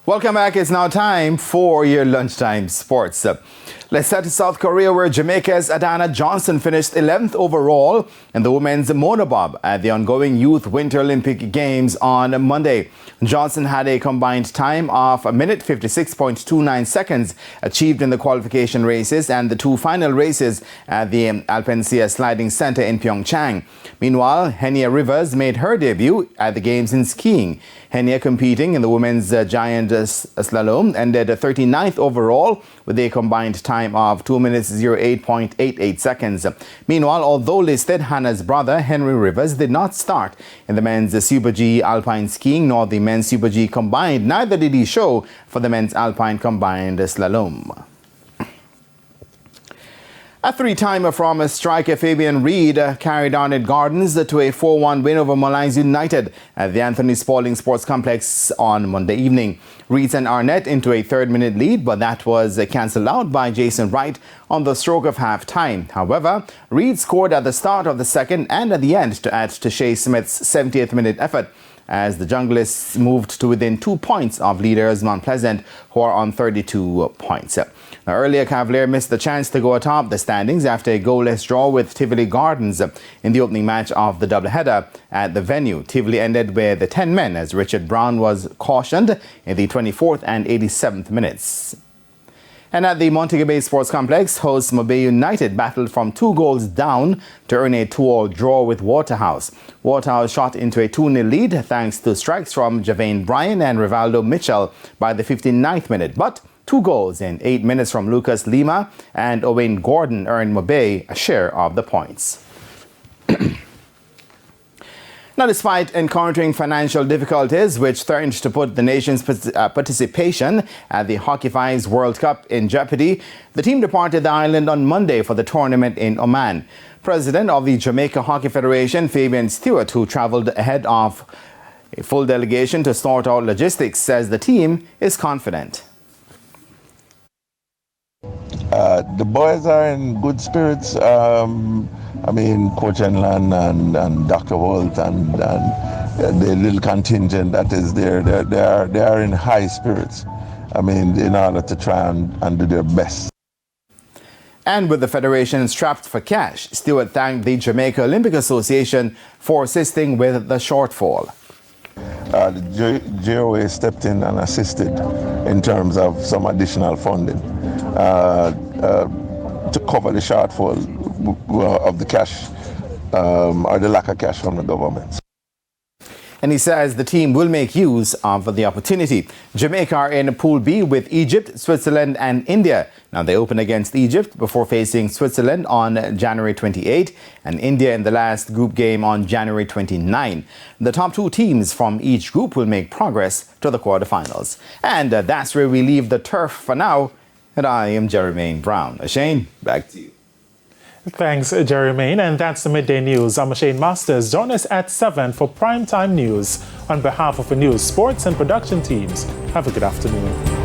Welcome back. It's now time for your lunchtime sports. Let's start to South Korea, where Jamaica's Adana Johnson finished 11th overall in the women's monobob at the ongoing Youth Winter Olympic Games on Monday. Johnson had a combined time of 1:56.29 seconds achieved in the qualification races and the two final races at the Alpensia Sliding Center in Pyeongchang. Meanwhile, Henia Rivers made her debut at the Games in skiing. Henia, competing in the women's giant slalom, ended 39th overall with a combined time of 2:08.88 seconds. Meanwhile, although listed, Hannah's brother, Henry Rivers, did not start in the men's Super G alpine skiing nor the men's Super G combined. Neither did he show for the men's alpine combined slalom. A three-timer from striker Fabian Reid carried Arnett Gardens to a 4-1 win over Mullines United at the Anthony Spaulding Sports Complex on Monday evening. Reid sent Arnett into a third-minute lead, but that was cancelled out by Jason Wright on the stroke of half-time. However, Reid scored at the start of the second and at the end to add to Shea Smith's 70th minute effort, as the Junglists moved to within 2 points of leaders Mount Pleasant, who are on 32 points. Now, earlier, Cavalier missed the chance to go atop the standings after a goalless draw with Tivoli Gardens in the opening match of the doubleheader at the venue. Tivoli ended with 10 men as Richard Brown was cautioned in the 24th and 87th minutes. And at the Montego Bay Sports Complex, hosts Mobay United battled from 2 goals down to earn a 2-all draw with Waterhouse. Waterhouse shot into a 2-0 lead thanks to strikes from Javane Bryan and Rivaldo Mitchell by the 59th minute. But 2 goals in 8 minutes from Lucas Lima and Owain Gordon earned Mobay a share of the points. Now, despite encountering financial difficulties which threatened to put the nation's participation at the Hockey Fives World Cup in jeopardy, the team departed the island on Monday for the tournament in Oman. President of the Jamaica Hockey Federation, Fabian Stewart, who traveled ahead of a full delegation to sort out logistics, says the team is confident. The boys are in good spirits. Coach Enlan and Dr. Holt and the little contingent that is there, they are in high spirits. In order to try and do their best. And with the federation strapped for cash, Stewart thanked the Jamaica Olympic Association for assisting with the shortfall. The JOA stepped in and assisted in terms of some additional funding to cover the shortfall of the cash or the lack of cash from the government. And he says the team will make use of the opportunity. Jamaica are in Pool B with Egypt, Switzerland and India. Now, they open against Egypt before facing Switzerland on January 28 and India in the last group game on January 29. The top 2 teams from each group will make progress to the quarterfinals. And that's where we leave the turf for now. And I am Jermaine Brown. Shane, back to you. Thanks, Jermaine. And that's the Midday News. I'm Shane Masters. Join us at 7 for Primetime News. On behalf of the news, sports and production teams, have a good afternoon.